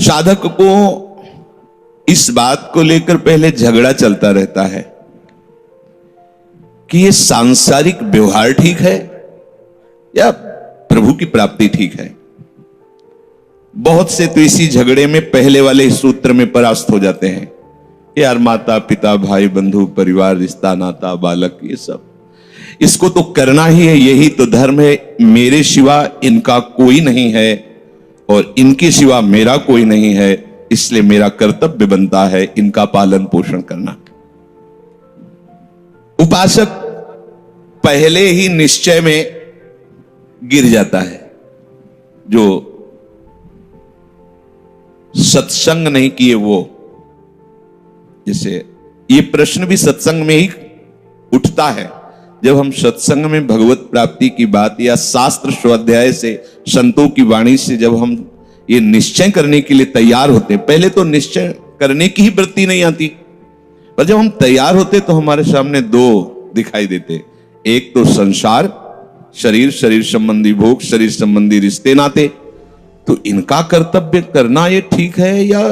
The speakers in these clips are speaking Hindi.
साधक को इस बात को लेकर पहले झगड़ा चलता रहता है कि ये सांसारिक व्यवहार ठीक है या प्रभु की प्राप्ति ठीक है। बहुत से तो इसी झगड़े में पहले वाले सूत्र में परास्त हो जाते हैं। यार माता पिता भाई बंधु परिवार रिश्ता नाता बालक ये सब इसको तो करना ही है, यही तो धर्म है, मेरे सिवा इनका कोई नहीं है और इनके सिवा मेरा कोई नहीं है, इसलिए मेरा कर्तव्य बनता है इनका पालन पोषण करना। उपासक पहले ही निश्चय में गिर जाता है। जो सत्संग नहीं किए वो, जैसे ये प्रश्न भी सत्संग में ही उठता है। जब हम सत्संग में भगवत प्राप्ति की बात या शास्त्र स्वाध्याय से संतों की वाणी से जब हम ये निश्चय करने के लिए तैयार होते हैं, पहले तो निश्चय करने की ही वृत्ति नहीं आती, पर जब हम तैयार होते तो हमारे सामने दो दिखाई देते। एक तो संसार, शरीर, शरीर संबंधी भोग, शरीर संबंधी रिश्ते नाते, तो इनका कर्तव्य करना ये ठीक है या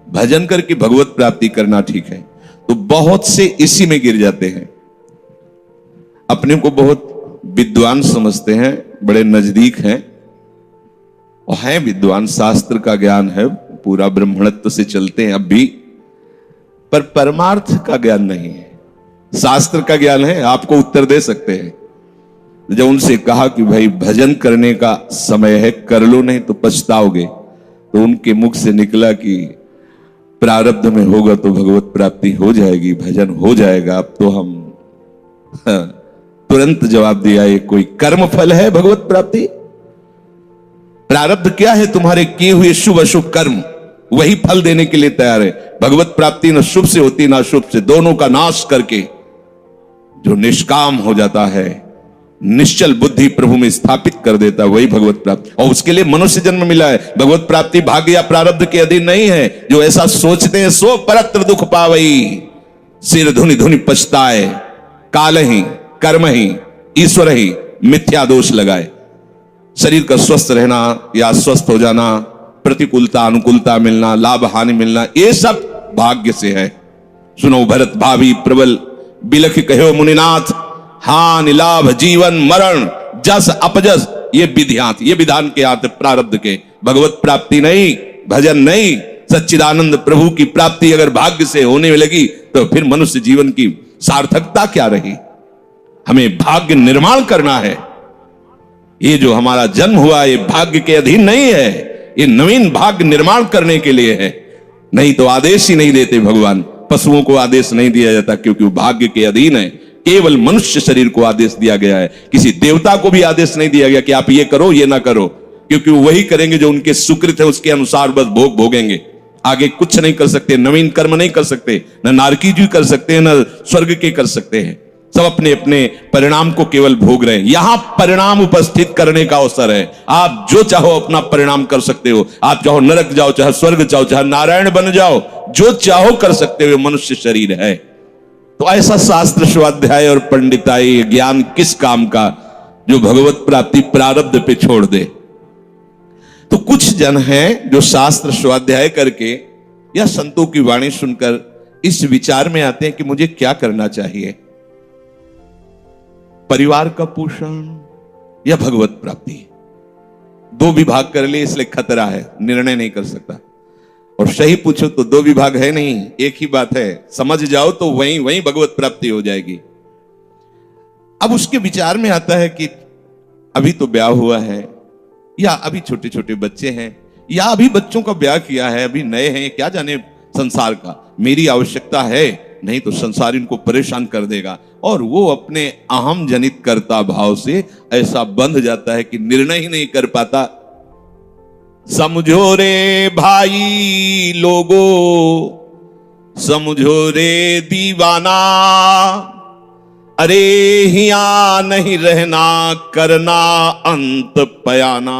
भजन करके भगवत प्राप्ति करना ठीक है। तो बहुत से इसी में गिर जाते हैं। अपने को बहुत विद्वान समझते हैं, बड़े नजदीक हैं और हैं विद्वान, शास्त्र का ज्ञान है, पूरा ब्राह्मणत्व से चलते हैं अब भी, पर परमार्थ का ज्ञान नहीं है। शास्त्र का ज्ञान है, आपको उत्तर दे सकते हैं। जब उनसे कहा कि भाई भजन करने का समय है, कर लो नहीं तो पछताओगे, तो उनके मुख से निकला कि प्रारब्ध में होगा तो भगवत प्राप्ति हो जाएगी, भजन हो जाएगा। अब तो हम तुरंत जवाब दिया, ये कोई कर्म फल है भगवत प्राप्ति? प्रारब्ध क्या है? तुम्हारे किए हुए शुभ अशुभ कर्म, वही फल देने के लिए तैयार है। भगवत प्राप्ति न शुभ से होती न शुभ से, दोनों का नाश करके जो निष्काम हो जाता है, निश्चल बुद्धि प्रभु में स्थापित कर देता है, वही भगवत प्राप्ति। और उसके लिए मनुष्य जन्म मिला है। भगवत प्राप्ति भाग्य या प्रारब्ध के अधीन नहीं है। जो ऐसा सोचते हैं सो परत्र दुख पावई, सिर धुनि धुनि पछताए, काल ही कर्म ही ईश्वर ही मिथ्या दोष लगाए। शरीर का स्वस्थ रहना या अस्वस्थ हो जाना, प्रतिकूलता अनुकूलता मिलना, लाभ हानि मिलना, ये सब भाग्य से है। सुनो भरत भावी प्रबल बिलख कहो मुनिनाथ, हानि लाभ जीवन मरण जस अपजस ये विधियात, ये विधान के हाथ प्रारब्ध के। भगवत प्राप्ति नहीं, भजन नहीं, सच्चिदानंद प्रभु की प्राप्ति अगर भाग्य से होने लगी तो फिर मनुष्य जीवन की सार्थकता क्या रही? हमें भाग्य निर्माण करना है। ये जो हमारा जन्म हुआ ये भाग्य के अधीन नहीं है, ये नवीन भाग्य निर्माण करने के लिए है। नहीं तो आदेश ही नहीं देते भगवान। पशुओं को आदेश नहीं दिया जाता क्योंकि वो भाग्य के अधीन है। केवल मनुष्य शरीर को आदेश दिया गया है। किसी देवता को भी आदेश नहीं दिया गया कि आप ये करो ये ना करो, क्योंकि वो वही करेंगे जो उनके सुकृत है, उसके अनुसार बस भोग भोगेंगे। आगे कुछ नहीं कर सकते, नवीन कर्म नहीं कर सकते, न नारकी जी कर सकते हैं न स्वर्ग के कर सकते हैं। सब अपने अपने परिणाम को केवल भोग रहे हैं। यहां परिणाम उपस्थित करने का अवसर है। आप जो चाहो अपना परिणाम कर सकते हो। आप चाहो नरक जाओ, चाहे स्वर्ग जाओ, चाहे नारायण बन जाओ, जो चाहो कर सकते हो। मनुष्य शरीर है तो ऐसा शास्त्र स्वाध्याय और पंडिताई ज्ञान किस काम का जो भगवत प्राप्ति प्रारब्ध पे छोड़ दे। तो कुछ जन हैं जो शास्त्र स्वाध्याय करके या संतों की वाणी सुनकर इस विचार में आते हैं कि मुझे क्या करना चाहिए, परिवार का पोषण या भगवत प्राप्ति। दो विभाग कर लिए इसलिए खतरा है, निर्णय नहीं कर सकता। और सही पूछो तो दो विभाग है नहीं, एक ही बात है। समझ जाओ तो वहीं वहीं भगवत प्राप्ति हो जाएगी। अब उसके विचार में आता है कि अभी तो ब्याह हुआ है, या अभी छोटे छोटे बच्चे हैं, या अभी बच्चों का ब्याह किया है, अभी नए हैं, क्या जाने संसार का। मेरी आवश्यकता है, नहीं तो संसार इनको परेशान कर देगा। और वो अपने अहम जनित कर्ता भाव से ऐसा बंध जाता है कि निर्णय ही नहीं कर पाता। समझो रे भाई लोगो, समझो रे दीवाना, अरे हिया नहीं रहना, करना अंत पयाना।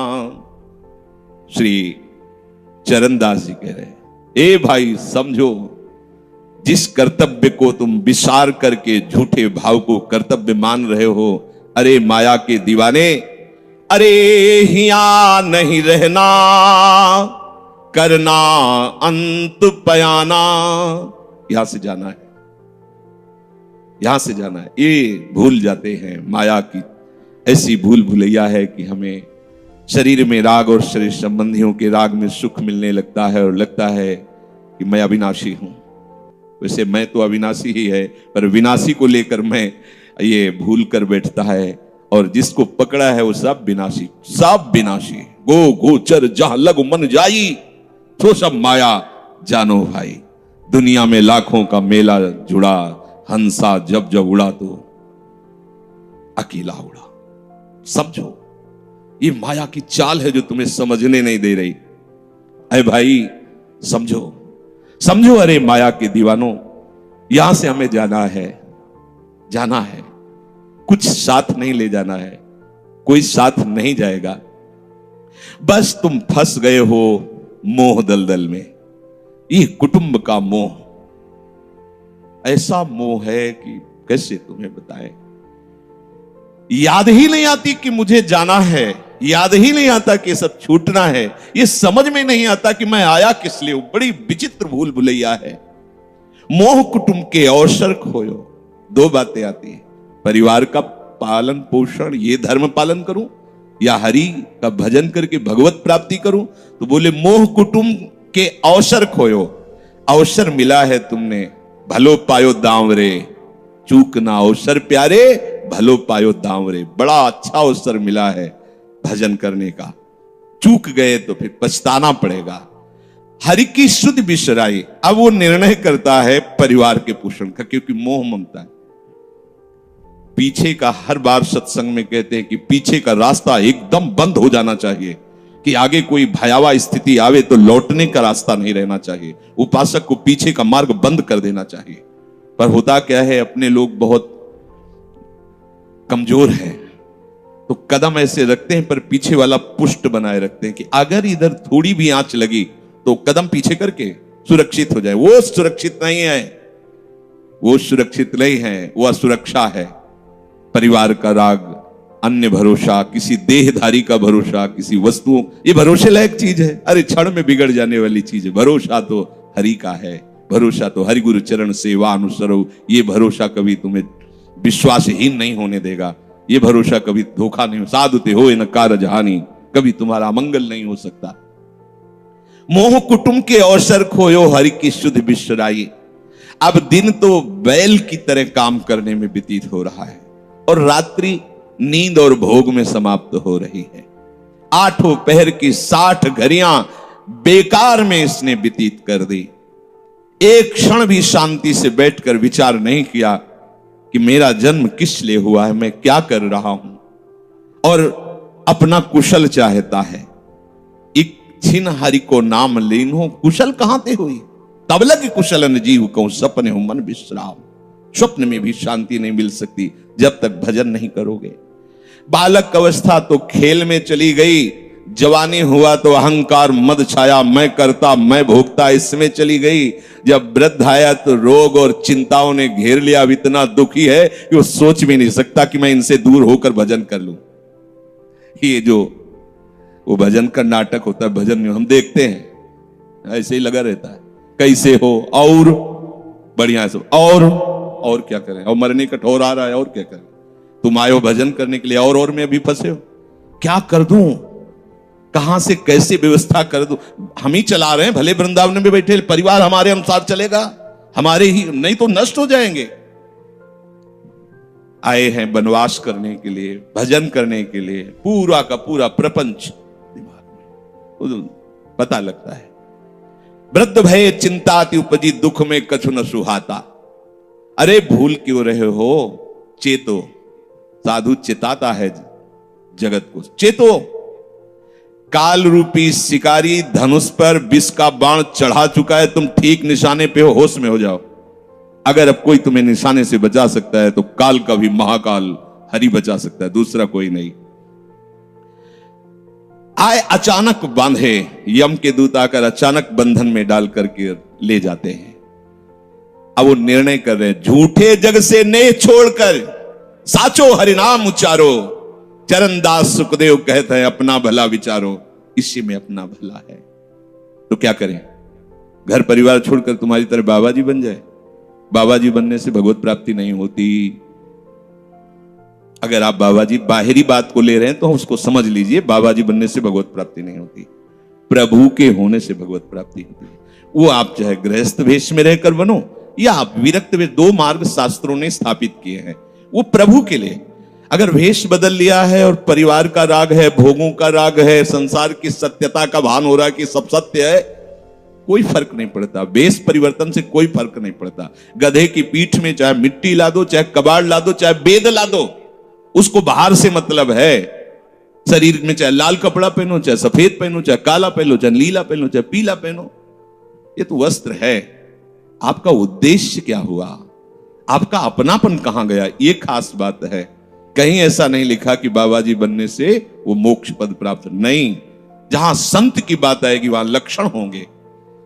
श्री चरणदास जी कह रहे, ए भाई समझो, जिस कर्तव्य को तुम विसार करके झूठे भाव को कर्तव्य मान रहे हो, अरे माया के दीवाने, अरे हिया नहीं रहना, करना अंत पयाना। यहां से जाना है, यहां से जाना है। ये भूल जाते हैं, माया की ऐसी भूल भुलैया है कि हमें शरीर में राग और शरीर संबंधियों के राग में सुख मिलने लगता है और लगता है कि मैं अविनाशी हूं। वैसे मैं तो अविनाशी ही है, पर विनाशी को लेकर मैं ये भूल कर बैठता है, और जिसको पकड़ा है वो सब विनाशी, सब विनाशी। गो गोचर जहां लगु मन जाई, तो सब माया जानो भाई। दुनिया में लाखों का मेला जुड़ा, हंसा जब जब उड़ा तो अकेला उड़ा। समझो, ये माया की चाल है जो तुम्हें समझने नहीं दे रही। अरे भाई समझो, समझो। अरे माया के दीवानों, यहां से हमें जाना है, जाना है। कुछ साथ नहीं ले जाना है, कोई साथ नहीं जाएगा। बस तुम फंस गए हो मोह दलदल में। ये कुटुंब का मोह ऐसा मोह है कि कैसे तुम्हें बताएं। याद ही नहीं आती कि मुझे जाना है, याद ही नहीं आता कि सब छूटना है। ये समझ में नहीं आता कि मैं आया किस लिए। बड़ी विचित्र भूल भुलैया है। मोह कुटुंब के अवसर खोयो। दो बातें आती है, परिवार का पालन पोषण, ये धर्म पालन करूं या हरि का भजन करके भगवत प्राप्ति करूं। तो बोले मोह कुटुंब के अवसर खोयो। अवसर मिला है तुमने, भलो पायो दांवरे, चूकना अवसर प्यारे, भलो पायो दांवरे। बड़ा अच्छा अवसर मिला है भजन करने का, चूक गए तो फिर पछताना पड़ेगा। हरि की शुद्ध बिसराई। अब वो निर्णय करता है परिवार के पोषण का, क्योंकि मोह ममता है। पीछे का हर बार सत्संग में कहते हैं कि पीछे का रास्ता एकदम बंद हो जाना चाहिए, कि आगे कोई भयावह स्थिति आवे तो लौटने का रास्ता नहीं रहना चाहिए। उपासक को पीछे का मार्ग बंद कर देना चाहिए। पर होता क्या है, अपने लोग बहुत कमजोर हैं, तो कदम ऐसे रखते हैं पर पीछे वाला पुष्ट बनाए रखते हैं कि अगर इधर थोड़ी भी आंच लगी तो कदम पीछे करके सुरक्षित हो जाए। वो सुरक्षित नहीं है, वो सुरक्षित नहीं है, वो असुरक्षा है। परिवार का राग, अन्य भरोसा, किसी देहधारी का भरोसा, किसी वस्तुओं, ये भरोसे लायक चीज है। अरे क्षण में बिगड़ जाने वाली चीज है। भरोसा तो हरि का है, भरोसा तो हरि गुरु चरण सेवा अनुसरो। ये भरोसा कभी तुम्हें विश्वासहीन नहीं होने देगा। ये भरोसा कभी धोखा नहीं। साधुते हो न कारज हानि, कभी तुम्हारा अमंगल नहीं हो सकता। मोह कुटुंब के अवसर खोयो, हरि की शुद्ध बिसराई। अब दिन तो बैल की तरह काम करने में व्यतीत हो रहा है और रात्रि नींद और भोग में समाप्त हो रही है। आठों पहर की 60 घड़ियां बेकार में इसने व्यतीत कर दी। एक क्षण भी शांति से बैठकर विचार नहीं किया कि मेरा जन्म किस लिए हुआ है, मैं क्या कर रहा हूं, और अपना कुशल चाहता है। एक छिन हरि को नाम लीनो, कुशल कहां ते हुई। तब लग कुशलन जीव को सपने हो मन विश्राम। स्वप्न में भी शांति नहीं मिल सकती जब तक भजन नहीं करोगे। बालक अवस्था तो खेल में चली गई, जवानी हुआ तो अहंकार मद छाया, मैं करता मैं भोगता इसमें चली गई। जब वृद्ध आया तो रोग और चिंताओं ने घेर लिया। अब इतना दुखी है कि वो सोच भी नहीं सकता कि मैं इनसे दूर होकर भजन कर लूं। ये जो वो भजन का नाटक होता है, भजन में हम देखते हैं ऐसे ही लगा रहता है, कैसे हो और बढ़िया से, और क्या करें, और मरने का ठोर आ रहा है, और क्या करें। तुम आए हो भजन करने के लिए और में अभी फंसे हो। क्या कर दूं, कहां से कैसे व्यवस्था कर दूं। हम ही चला रहे हैं, भले वृंदावन में बैठे, परिवार हमारे अनुसार चलेगा, हमारे ही, नहीं तो नष्ट हो जाएंगे। आए हैं वनवास करने के लिए, भजन करने के लिए। पूरा का पूरा प्रपंच दिमाग में पता लगता है। वृद्ध भय चिंताति उपजी, दुख में कछु न सुहाता। अरे भूल क्यों रहे हो, चेतो। साधु चिताता है जगत को, चेतो। काल रूपी शिकारी धनुष पर विष का बाण चढ़ा चुका है, तुम ठीक निशाने पे हो, होश में हो जाओ। अगर अब कोई तुम्हें निशाने से बचा सकता है तो काल का भी महाकाल हरि बचा सकता है, दूसरा कोई नहीं। आए अचानक बांधे, यम के दूत आकर अचानक बंधन में डाल करके ले जाते हैं। अब वो निर्णय कर रहे हैं, झूठे जग से नेह छोड़कर साचो हरिनाम उच्चारो। चरणदास सुखदेव कहते हैं अपना भला विचारो, इसी में अपना भला है। तो क्या करें? घर परिवार छोड़कर तुम्हारी तरह बाबा जी बन जाए? बाबा जी बनने से भगवत प्राप्ति नहीं होती। अगर आप बाबा जी बाहरी बात को ले रहे हैं तो उसको समझ लीजिए, बाबा जी बनने से भगवत प्राप्ति नहीं होती, प्रभु के होने से भगवत प्राप्ति होती है। वो आप चाहे गृहस्थ वेश में रहकर बनो या आप विरक्त वेश, दो मार्ग शास्त्रों ने स्थापित किए हैं, वो प्रभु के लिए। अगर वेश बदल लिया है और परिवार का राग है, भोगों का राग है, संसार की सत्यता का भान हो रहा है कि सब सत्य है, कोई फर्क नहीं पड़ता। वेश परिवर्तन से कोई फर्क नहीं पड़ता। गधे की पीठ में चाहे मिट्टी ला दो, चाहे कबाड़ ला दो, चाहे बेद ला दो, उसको बाहर से मतलब है। शरीर में चाहे लाल कपड़ा पहनो, चाहे सफेद पहनो, चाहे काला पहनो, चाहे नीला पहनो, चाहे पीला पहनो, ये तो वस्त्र है। आपका उद्देश्य क्या हुआ? आपका अपनापन कहां गया? ये खास बात है। कहीं ऐसा नहीं लिखा कि बाबा जी बनने से वो मोक्ष पद प्राप्त, नहीं। जहां संत की बात आएगी वहां लक्षण होंगे।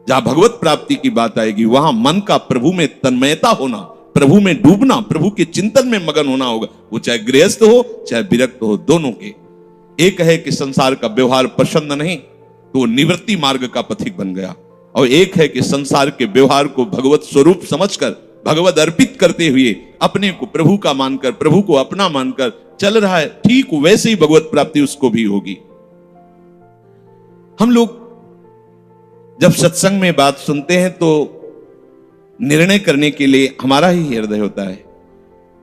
जहां भगवत प्राप्ति की बात आएगी वहां मन का प्रभु में तन्मयता होना, प्रभु में डूबना, प्रभु के चिंतन में मगन होना होगा। वो चाहे गृहस्थ हो चाहे विरक्त हो, दोनों के। एक है कि संसार का व्यवहार पसंद नहीं तो वो निवृत्ति मार्ग का पथिक बन गया, और एक है कि संसार के व्यवहार को भगवत स्वरूप समझकर, भगवत अर्पित करते हुए अपने को प्रभु का मानकर, प्रभु को अपना मानकर चल रहा है, ठीक वैसे ही भगवत प्राप्ति उसको भी होगी। हम लोग जब सत्संग में बात सुनते हैं तो निर्णय करने के लिए हमारा ही हृदय होता है।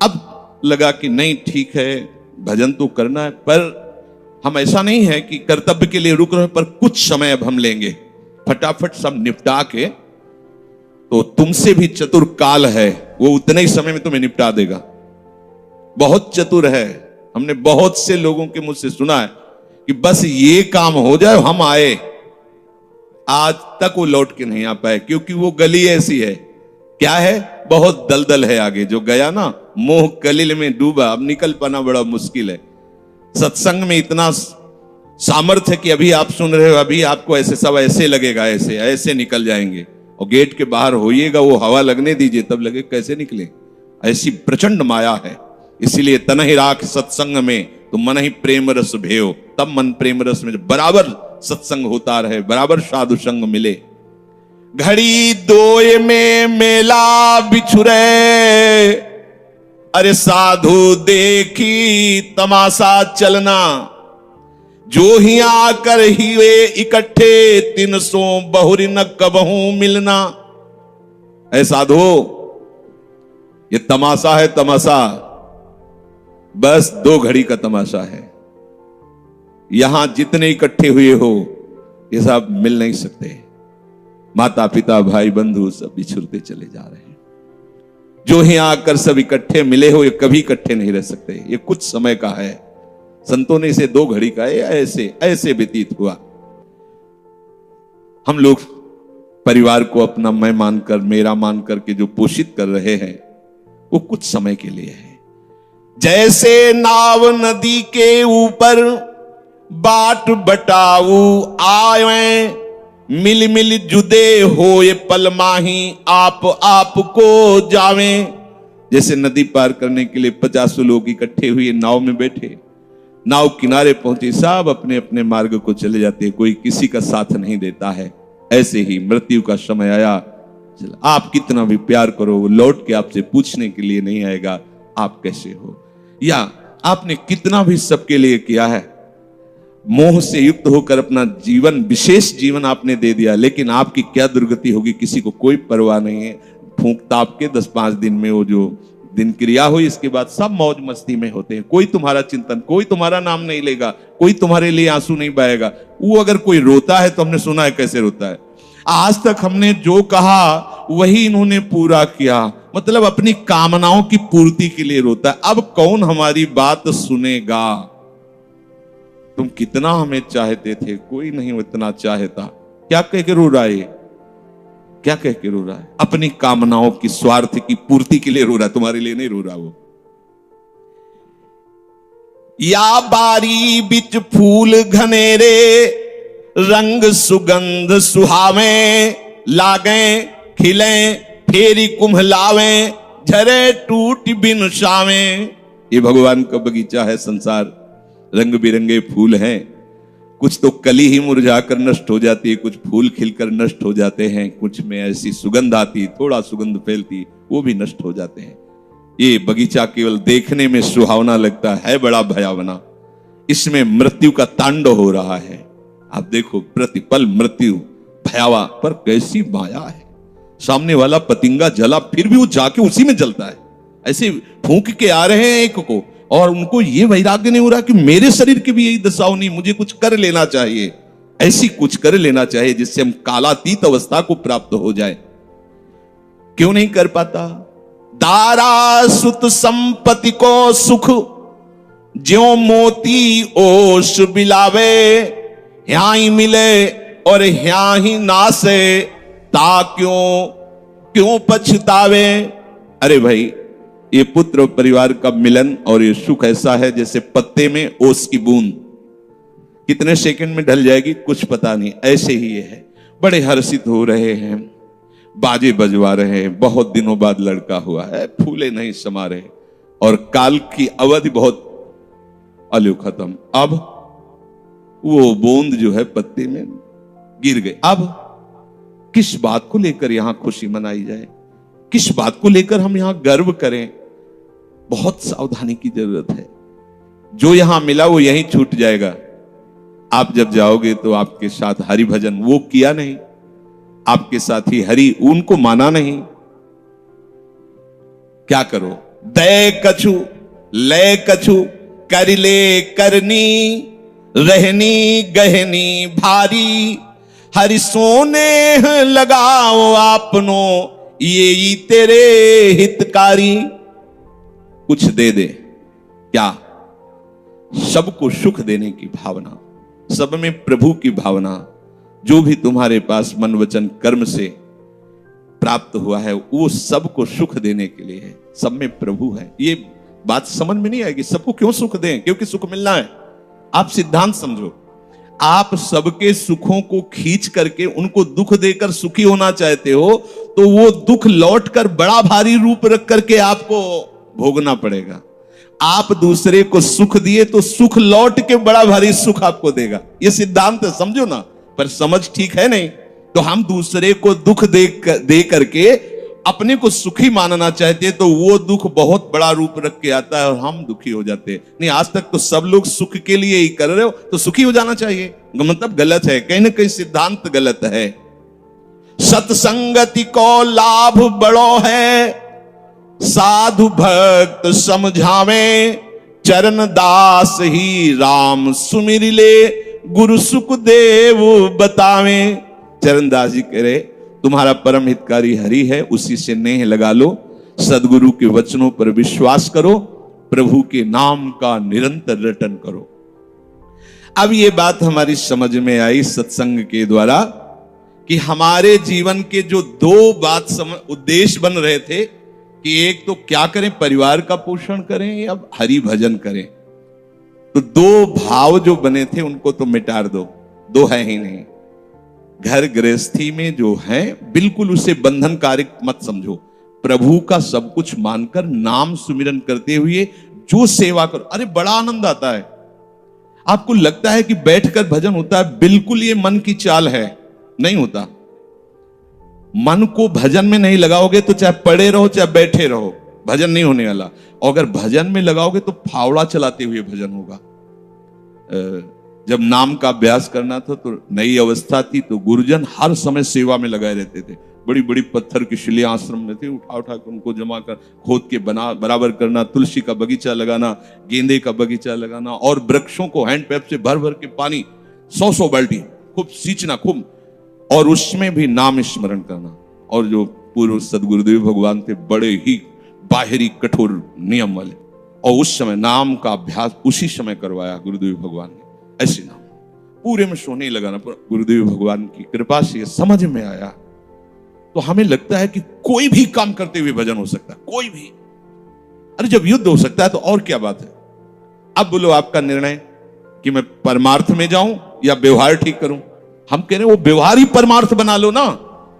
अब लगा कि नहीं ठीक है, भजन तो करना है, पर हम ऐसा नहीं है कि कर्तव्य के लिए रुक रहे, पर कुछ समय अब हम लेंगे, फटाफट सब निपटा के। तो तुमसे भी चतुर काल है, वो उतने ही समय में तुम्हें निपटा देगा। बहुत चतुर है। हमने बहुत से लोगों के मुझसे सुना है कि बस ये काम हो जाए हम आए, आज तक वो लौट के नहीं आ पाए, क्योंकि वो गली ऐसी है। क्या है? बहुत दलदल है आगे। जो गया ना मोह कलिल में डूबा, अब निकल पाना बड़ा मुश्किल है। सत्संग में इतना सामर्थ्य है कि अभी आप सुन रहे हो, अभी आपको ऐसे सब ऐसे लगेगा, ऐसे ऐसे निकल जाएंगे, और गेट के बाहर होइएगा, वो हवा लगने दीजिए, तब लगे कैसे निकले। ऐसी प्रचंड माया है। इसीलिए तन ही राख सत्संग में तो मन ही प्रेम रस भेयो, तब मन प्रेम रस में बराबर सत्संग होता रहे, बराबर साधु संग मिले। घड़ी दोय में मेला बिछुरे, अरे साधु देखी तमाशा चलना, जो ही आकर ही वे इकट्ठे, 300 बहुरी न कबहू मिलना। ऐ साधु, ये तमाशा है, तमाशा बस 2 घड़ी का तमाशा है। यहां जितने इकट्ठे हुए हो ये सब मिल नहीं सकते। माता पिता भाई बंधु सब बिछुरते चले जा रहे हैं। जो ही आकर सब इकट्ठे मिले हो, ये कभी इकट्ठे नहीं रह सकते। ये कुछ समय का है। संतों ने इसे 2 घड़ी का ऐसे ऐसे व्यतीत हुआ। हम लोग परिवार को अपना मैं मानकर, मेरा मानकर के जो पोषित कर रहे हैं, वो कुछ समय के लिए है। जैसे नाव नदी के ऊपर बाट बटाऊ आए, मिल मिल जुदे होए पल माही, आप को जावे। जैसे नदी पार करने के लिए 50 लोग इकट्ठे हुए नाव में बैठे, नाव किनारे पहुंचे, सब अपने अपने मार्ग को चले जाते हैं, कोई किसी का साथ नहीं देता है। ऐसे ही मृत्यु का समय आया, आप कितना भी प्यार करो, वो लौट के आपसे पूछने के लिए नहीं आएगा आप कैसे हो, या आपने कितना भी सबके लिए किया है, मोह से युक्त होकर अपना जीवन, विशेष जीवन आपने दे दिया, लेकिन आपकी क्या दुर्गति होगी किसी को कोई परवाह नहीं है। फूंक ताप के 10-5 दिन में वो जो दिन क्रिया हुई, इसके बाद सब मौज मस्ती में होते हैं। कोई तुम्हारा चिंतन, कोई तुम्हारा नाम नहीं लेगा, कोई तुम्हारे लिए आंसू नहीं बहाएगा। वो अगर कोई रोता है तो हमने सुना है कैसे रोता है। आज तक हमने जो कहा वही इन्होंने पूरा किया, मतलब अपनी कामनाओं की पूर्ति के लिए रोता है। अब कौन हमारी बात सुनेगा? तुम कितना हमें चाहते थे, कोई नहीं इतना चाहता। क्या कह के रो रहा है? क्या कह के रो रहा है? अपनी कामनाओं की, स्वार्थ की पूर्ति के लिए रो रहा है, तुम्हारे लिए नहीं रो रहा वो। या बारी बिच फूल घनेरे, रंग सुगंध सुहावे, लागे खिले फेरी कुम्हलावे, झरे टूट बिन शावे। ये भगवान का बगीचा है संसार। रंग बिरंगे फूल हैं, कुछ तो कली ही मुरझाकर नष्ट हो जाती है, कुछ फूल खिलकर नष्ट हो जाते हैं, कुछ में ऐसी सुगंध आती, थोड़ा सुगंध फैलती, वो भी नष्ट हो जाते हैं। ये बगीचा केवल देखने में सुहावना लगता है बड़ा भयावना। इसमें मृत्यु का तांडव हो रहा है। आप देखो, प्रतिपल मृत्यु भयावा, पर कैसी माया है। सामने वाला पतिंगा जला, फिर भी वो जाके उसी में जलता है। ऐसे फूंक के आ रहे हैं एक को, और उनको ये वैराग्य नहीं हो रहा कि मेरे शरीर की भी यही दशा होनी, मुझे कुछ कर लेना चाहिए, ऐसी कुछ कर लेना चाहिए जिससे हम कालातीत अवस्था को प्राप्त हो जाए। क्यों नहीं कर पाता? दारा सुत संपत्ति को सुख, ज्यों मोती ओस बिलावे, यहाँ ही मिले और यहाँ ही नासे, ता क्यों पछतावे। अरे भाई, ये पुत्र परिवार का मिलन और ये सुख ऐसा है जैसे पत्ते में ओस की बूंद, कितने सेकंड में ढल जाएगी कुछ पता नहीं। ऐसे ही ये है। बड़े हर्षित हो रहे हैं, बाजे बजवा रहे हैं, बहुत दिनों बाद लड़का हुआ है, फूले नहीं समा रहे, और काल की अवधि बहुत अलू खत्म। अब वो बूंद जो है पत्ते में गिर गई। अब किस बात को लेकर यहां खुशी मनाई जाए, किस बात को लेकर हम यहां गर्व करें? बहुत सावधानी की जरूरत है। जो यहां मिला वो यहीं छूट जाएगा। आप जब जाओगे तो आपके साथ हरि भजन वो किया नहीं, आपके साथ ही हरि उनको माना नहीं, क्या करो? दय कछु लय कछु, कर ले करनी, रहनी गहनी भारी, हरि सोने लगाओ आपनो, ये तेरे हितकारी। कुछ दे दे, क्या? सबको सुख देने की भावना, सब में प्रभु की भावना। जो भी तुम्हारे पास मन वचन कर्म से प्राप्त हुआ है वो सबको सुख देने के लिए है, सब में प्रभु है। ये बात समझ में नहीं आएगी, सबको क्यों सुख दें? क्योंकि सुख मिलना है। आप सिद्धांत समझो, आप सबके सुखों को खींच करके उनको दुख देकर सुखी होना चाहते हो, तो वो दुख लौट कर बड़ा भारी रूप रख करके आपको भोगना पड़ेगा। आप दूसरे को सुख दिए तो सुख लौट के बड़ा भारी सुख आपको देगा। ये सिद्धांत है, समझो ना। पर समझ ठीक है नहीं, तो हम दूसरे को दुख दे करके अपने को सुखी मानना चाहते हैं, तो वो दुख बहुत बड़ा रूप रख के आता है और हम दुखी हो जाते हैं। नहीं, आज तक तो सब लोग सुख के लिए ही कर रहे हो, तो सुखी हो जाना चाहिए। मतलब गलत है, कहीं ना कहीं सिद्धांत गलत है। सत्संगति को लाभ बड़ो है, साधु भक्त समझावे, चरण दास ही राम सुमिर ले, गुरु सुख देव बतावे। चरणदास जी कह रहे, तुम्हारा परम हितकारी हरि है, उसी से नेह लगा लो, सदगुरु के वचनों पर विश्वास करो, प्रभु के नाम का निरंतर रटन करो। अब ये बात हमारी समझ में आई सत्संग के द्वारा कि हमारे जीवन के जो दो उद्देश्य बन रहे थे कि एक तो क्या करें, परिवार का पोषण करें या हरि भजन करें, तो दो भाव जो बने थे उनको तो मिटा दो, दो है ही नहीं। घर गृहस्थी में जो है बिल्कुल उसे बंधनकारी मत समझो, प्रभु का सब कुछ मानकर नाम सुमिरन करते हुए जो सेवा करो। अरे बड़ा आनंद आता है। आपको लगता है कि बैठकर भजन होता है, बिल्कुल ये मन की चाल है, नहीं होता। मन को भजन में नहीं लगाओगे तो चाहे पड़े रहो चाहे बैठे रहो, भजन नहीं होने वाला। और अगर भजन में लगाओगे तो फावड़ा चलाते हुए भजन होगा। जब नाम का अभ्यास करना था तो नई अवस्था थी, तो गुरुजन हर समय सेवा में लगाए रहते थे। बड़ी बड़ी पत्थर की शिलियां आश्रम में थी, उठा उठा कर उनको जमा कर खोद के बराबर करना, तुलसी का बगीचा लगाना, गेंदे का बगीचा लगाना, और वृक्षों को हैंड पैप से भर भर के पानी 100 बाल्टी खूब सींचना, खूब, और उसमें भी नाम स्मरण करना। और जो पूर्व सदगुरुदेव भगवान थे, बड़े ही बाहरी कठोर नियम वाले, और उस समय नाम का अभ्यास उसी समय करवाया गुरुदेव भगवान ने। ऐसे नाम पूरे में सोने लगाना, पर गुरुदेव भगवान की कृपा से समझ में आया। तो हमें लगता है कि कोई भी काम करते हुए भजन हो सकता है, कोई भी। अरे जब युद्ध हो सकता है तो और क्या बात है। अब बोलो आपका निर्णय कि मैं परमार्थ में जाऊं या व्यवहार ठीक करूं। हम कह रहे हैं वो व्यवहार ही परमार्थ बना लो ना,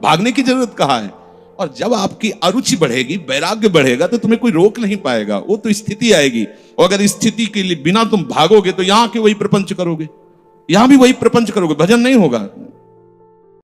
भागने की जरूरत कहां है। और जब आपकी अरुचि बढ़ेगी, वैराग्य बढ़ेगा, तो तुम्हें कोई रोक नहीं पाएगा। वो तो स्थिति आएगी, और अगर स्थिति के लिए बिना तुम भागोगे तो यहां के वही प्रपंच करोगे। यहां भी वही प्रपंच करोगे, भजन नहीं होगा।